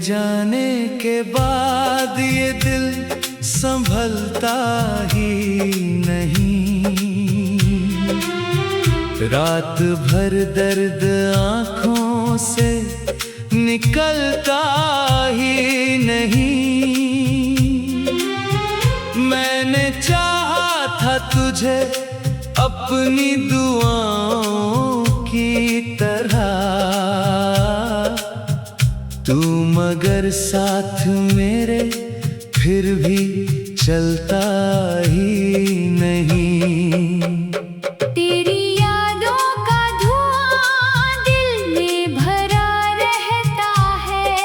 जाने के बाद ये दिल संभलता ही नहीं। रात भर दर्द आँखों से निकलता ही नहीं। मैंने चाहा था तुझे अपनी दुआओं की तरह, तू मगर साथ मेरे फिर भी चलता ही नहीं। तेरी यादों का धुआं दिल में भरा रहता है,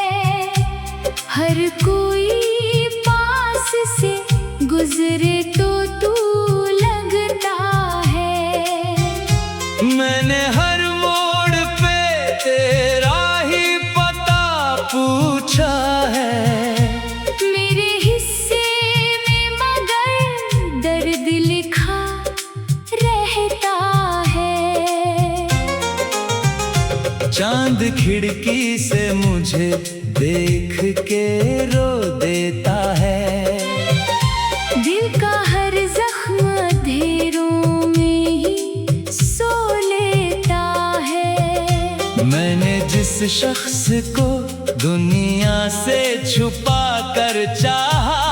हर कोई पास से गुजरे तो तू लगता है। मैंने हर मोड़ पे तेरा ही पता पूछा है, मेरे हिस्से में मगर दर्द लिखा रहता है। चांद खिड़की से मुझे देख के रो देता है, दिल का हर जख्म अंधेरों में ही सो लेता है। मैंने जिस शख्स को दुनिया से छुपा कर चाहा,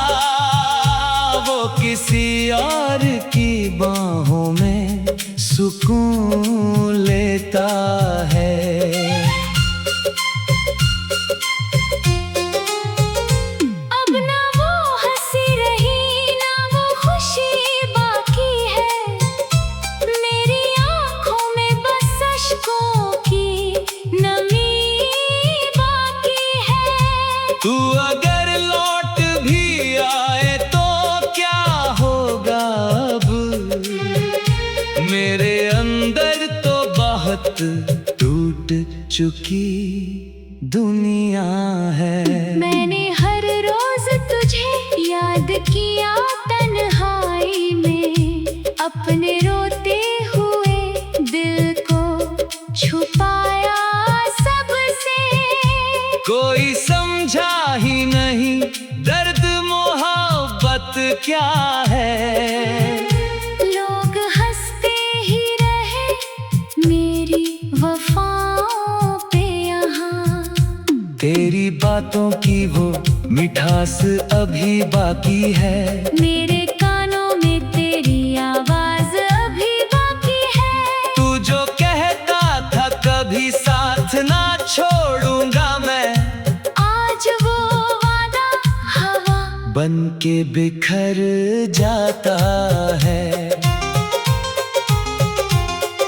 वो किसी और की बाहों में सुकून लेता है। अब ना वो हंसी रही ना वो खुशी बाकी है, मेरी आँखों में बस अश्कों की नमी बाकी है। तू अगर लौट भी आए तो क्या होगा अब, मेरे अंदर तो बहुत टूट चुकी दुनिया है। मैंने हर रोज तुझे याद किया तन्हाई में, अपने रोते हुए दिल को छुपाया सबसे। कोई समझा ही नहीं दर्द मोहब्बत क्या है, लोग हंसते ही रहे मेरी वफाओं पे यहाँ। तेरी बातों की वो मिठास अभी बाकी है, मेरे कानों में तेरी आवाज अभी बाकी है। तू जो कहता था कभी साथ ना छोड़ूंगा मैं, आज वो वादा हवा बन के बिखर जाता है।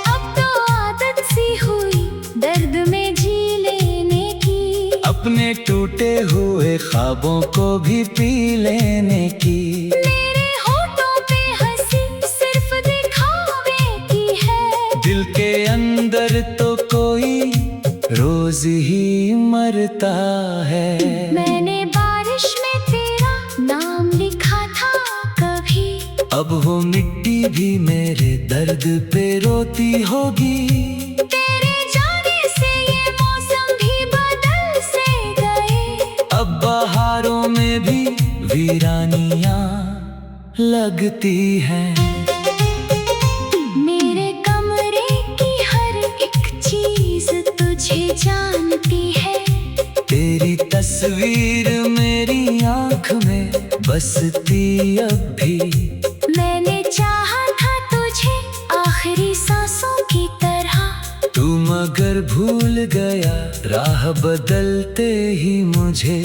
अब तो आदत सी हुई दर्द में जी लेने की, अपने टूटे हुए ख्वाबों को भी पी लेने की। मेरे होठों पे हंसी सिर्फ दिखावे की है, दिल के अंदर तो कोई रोज ही मरता है। मैंने बारिश में तेरा नाम लिखा था कभी, अब वो मिट्टी भी मेरे दर्द पे रोती होगी। तेरे जाने से ये मौसम भी बदल से गए, अब बहारों में भी वीरानियां लगती हैं। मेरे कमरे की हर एक चीज तुझे जानती है, तेरी तस्वीर मेरी आँख में बसती अब भी। मैंने चाहा था तुझे आखिरी सांसों की तरह, तू मगर भूल गया राह बदलते ही मुझे।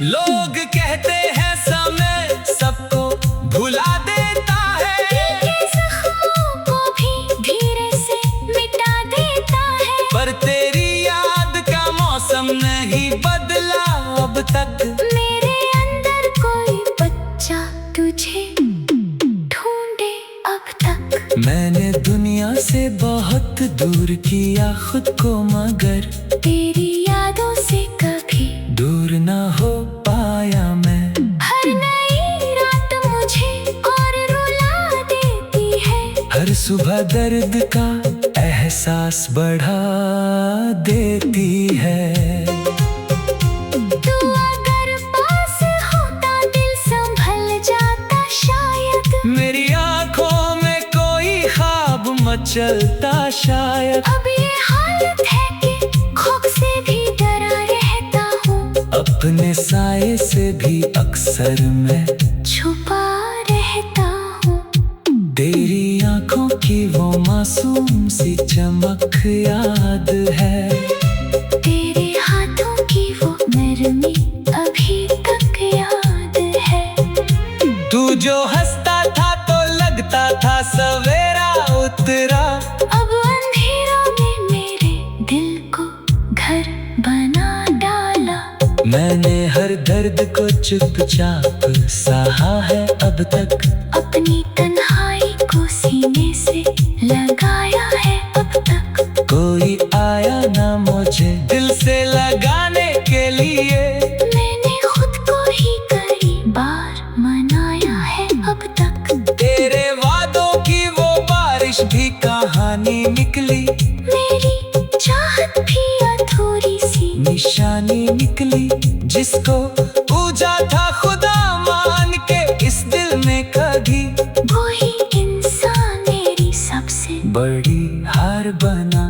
लोग कहते हैं समय सबको भुला देता है, दिल के जख्मों को भी धीरे से मिटा देता है। पर तेरी याद का मौसम नहीं बदला अब तक। मेरे अंदर कोई बच्चा तुझे ढूंढे अब तक। मैंने दुनिया से बहुत दूर किया खुद को, मगर तेरी यादों से कभी दूर ना हो पाया मैं। हर नई रात मुझे और रुला देती है, हर सुबह दर्द का एहसास बढ़ा देती है। तू अगर पास होता दिल संभल जाता शायद, मेरी आंखों में कोई ख्वाब मचलता शायद। अब ये हालत है कि खौफ से भी डरा रहता हूँ, अपने साए से भी अक्सर मैं छुपा रहता हूँ। तेरी आंखों की वो मासूम सी चमक याद है, तेरे हाथों की वो नरमी अभी तक याद है। तू जो हंसता था तो लगता था सवेरा उतरा, अब अंधेरा में मेरे दिल को घर बना डाला। मैंने हर दर्द को चुपचाप सहा है अब तक, अपनी तन्हाई को सीने से लगाया है अब तक। कोई आया ना मुझे दिल से लगाने के लिए, मैंने खुद को ही कई बार मनाया है अब तक। तेरे वादों की वो बारिश भी कहानी निकली, मेरी चाहत भी अधूरी सी निशानी निकली। जिसको पूजा था खुदा मान के इस दिल में कभी, वही इंसान मेरी सबसे बड़ी हार बना।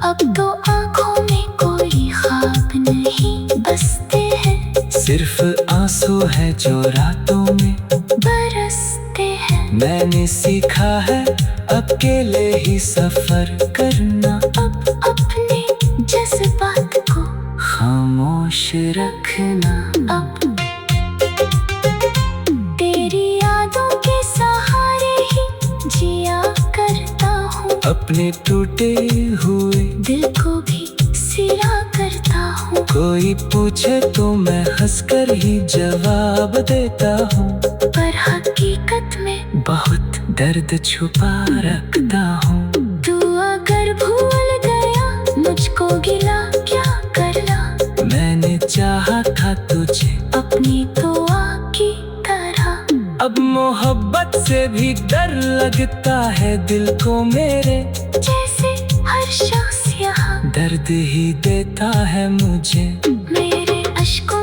अब तो आंखों में कोई ख्वाब नहीं बसते हैं, सिर्फ आंसू है जो रातों में बरसते हैं। मैंने सीखा है अकेले ही सफर करना, अब अपने जज्बात को खामोश रखना। अब तेरी यादों के सहारे ही जिया करता हूँ, अपने टूटे हुए दिल को भी सिरा करता हूँ। कोई पूछे तो मैं हंसकर ही जवाब देता हूँ, पर हकीकत में बहुत दर्द छुपा रखता हूँ। तू अगर भूल गया मुझको गिला क्या करना, मैंने चाहा था तुझे अपनी दुआ की तरह। अब मोहब्बत से भी डर लगता है दिल को मेरे, जैसे हर शख्स यहाँ दर्द ही देता है मुझे। मेरे अश्कों